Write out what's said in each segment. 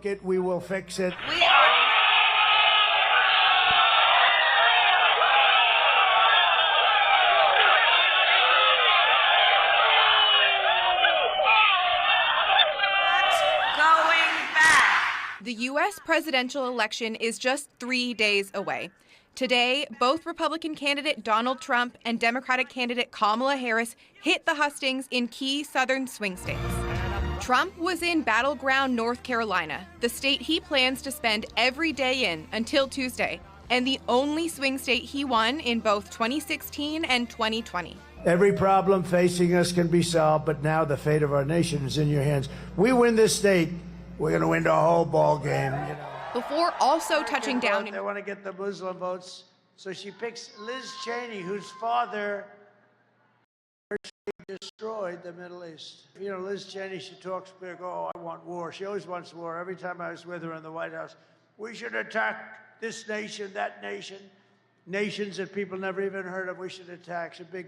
it, we will fix it. The U.S. presidential election is just 3 days away. Today, both Republican candidate Donald Trump and Democratic candidate Kamala Harris hit the hustings in key southern swing states. Trump was in battleground North Carolina, the state he plans to spend every day in until Tuesday, and the only swing state he won in both 2016 and 2020. Every problem facing us can be solved, but now the fate of our nation is in your hands. We win this state, we're going to win the whole ball game. You know. Before also touching down in... They want to get the Muslim votes, so she picks Liz Cheney, whose father destroyed the Middle East. You know, Liz Cheney, she talks big, oh, I want war. She always wants war. Every time I was with her in the White House, we should attack this nation, that nation, nations that people never even heard of, we should attack. She's a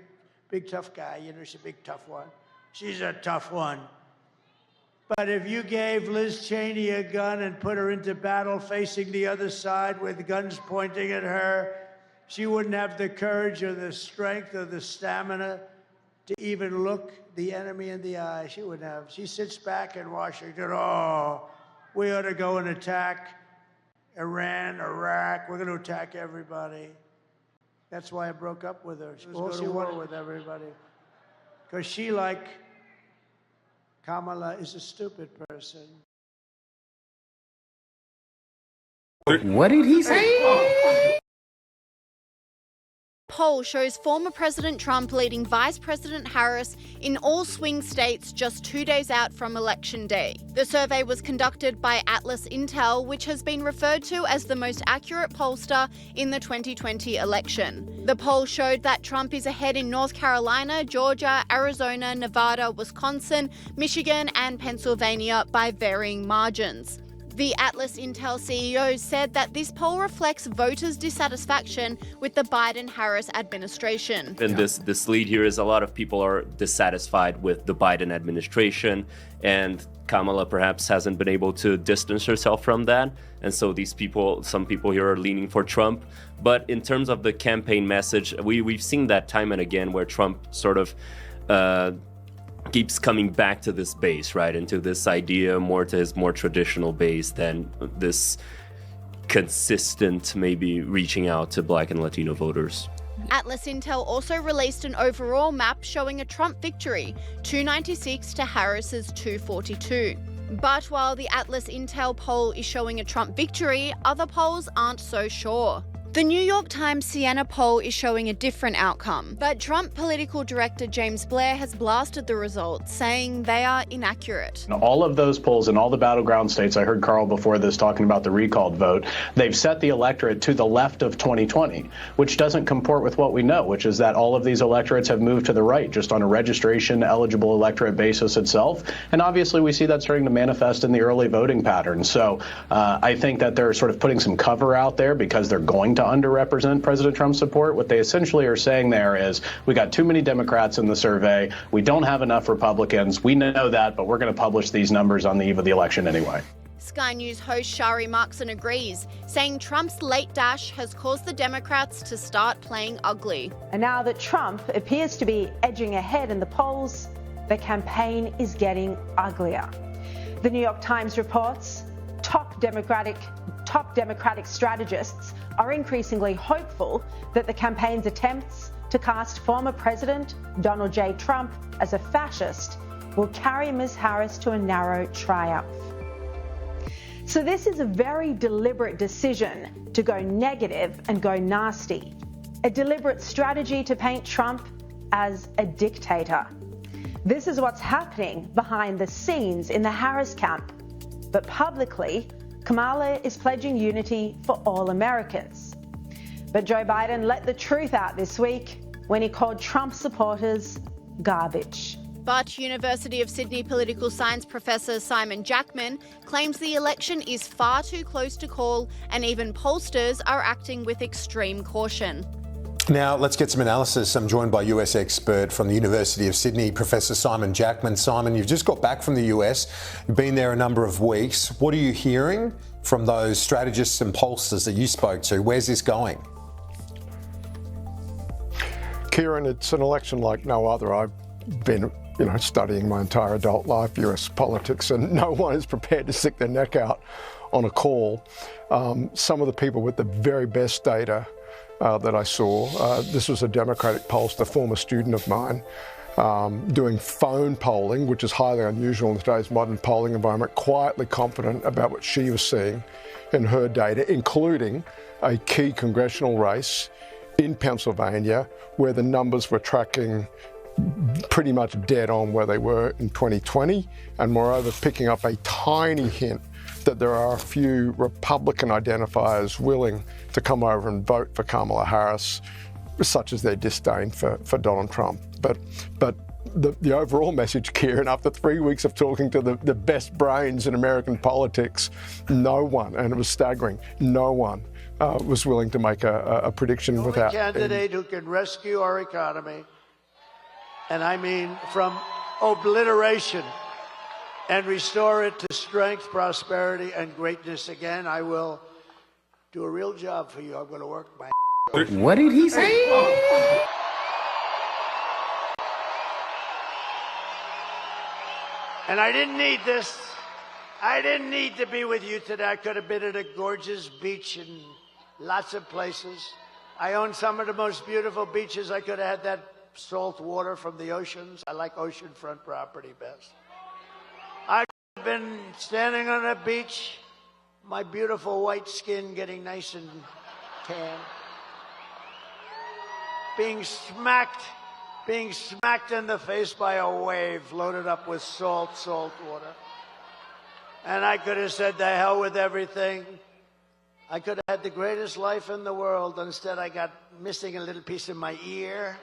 big tough guy, you know, she's a big tough one. She's a tough one. But if you gave Liz Cheney a gun and put her into battle facing the other side with guns pointing at her, she wouldn't have the courage or the strength or the stamina to even look the enemy in the eye. She wouldn't have. She sits back in Washington, oh, we ought to go and attack Iran, Iraq. We're going to attack everybody. That's why I broke up with her. She was going to war with everybody. Because she, like Kamala, is a stupid person. What did he say? Poll shows former President Trump leading Vice President Harris in all swing states just 2 days out from Election Day. The survey was conducted by Atlas Intel, which has been referred to as the most accurate pollster in the 2020 election. The poll showed that Trump is ahead in North Carolina, Georgia, Arizona, Nevada, Wisconsin, Michigan, and Pennsylvania by varying margins. The Atlas Intel CEO said that this poll reflects voters' dissatisfaction with the Biden-Harris administration. And this lead here is a lot of people are dissatisfied with the Biden administration, and Kamala perhaps hasn't been able to distance herself from that. And so some people here are leaning for Trump. But in terms of the campaign message, we've seen that time and again where Trump sort of keeps coming back to this base, right? Into this idea, more to his more traditional base than this consistent, maybe reaching out to Black and Latino voters. Atlas Intel also released an overall map showing a Trump victory, 296 to Harris's 242. But while the Atlas Intel poll is showing a Trump victory, other polls aren't so sure. The New York Times Siena poll is showing a different outcome, but Trump political director James Blair has blasted the results, saying they are inaccurate. All of those polls in all the battleground states, I heard Carl before this talking about the recalled vote, they've set the electorate to the left of 2020, which doesn't comport with what we know, which is that all of these electorates have moved to the right, just on a registration eligible electorate basis itself. And obviously we see that starting to manifest in the early voting patterns. So I think that they're sort of putting some cover out there because they're going to underrepresent President Trump's support. What they essentially are saying there is we got too many Democrats in the survey. We don't have enough Republicans. We know that, but we're going to publish these numbers on the eve of the election anyway. Sky News host Shari Markson agrees, saying Trump's late dash has caused the Democrats to start playing ugly. And now that Trump appears to be edging ahead in the polls, the campaign is getting uglier. The New York Times reports top Democratic strategists are increasingly hopeful that the campaign's attempts to cast former President Donald J. Trump as a fascist will carry Ms. Harris to a narrow triumph. So this is a very deliberate decision to go negative and go nasty, a deliberate strategy to paint Trump as a dictator. This is what's happening behind the scenes in the Harris camp. But publicly, Kamala is pledging unity for all Americans. But Joe Biden let the truth out this week when he called Trump supporters garbage. But University of Sydney political science professor Simon Jackman claims the election is far too close to call, and even pollsters are acting with extreme caution. Now, let's get some analysis. I'm joined by US expert from the University of Sydney, Professor Simon Jackman. Simon, you've just got back from the US. You've been there a number of weeks. What are you hearing from those strategists and pollsters that you spoke to? Where's this going? Kieran, it's an election like no other. I've been studying my entire adult life, US politics, and no one is prepared to stick their neck out on a call. Some of the people with the very best data that I saw, this was a Democratic pollster, a former student of mine, doing phone polling, which is highly unusual in today's modern polling environment, quietly confident about what she was seeing in her data, including a key congressional race in Pennsylvania, where the numbers were tracking pretty much dead on where they were in 2020, and moreover picking up a tiny hint that there are a few Republican identifiers willing to come over and vote for Kamala Harris, such as their disdain for Donald Trump. But the overall message, Kieran, after 3 weeks of talking to the best brains in American politics, no one, and it was staggering, no one was willing to make a prediction without... The only candidate who can rescue our economy, and I mean from obliteration, and restore it to strength, prosperity, and greatness again. I will do a real job for you. I'm going to work my... What did he say? And I didn't need this. I didn't need to be with you today. I could have been at a gorgeous beach in lots of places. I own some of the most beautiful beaches. I could have had that salt water from the oceans. I like oceanfront property best. I've been standing on a beach, my beautiful white skin getting nice and tan, being smacked in the face by a wave loaded up with salt water. And I could have said, the hell with everything. I could have had the greatest life in the world. Instead, I got missing a little piece of my ear.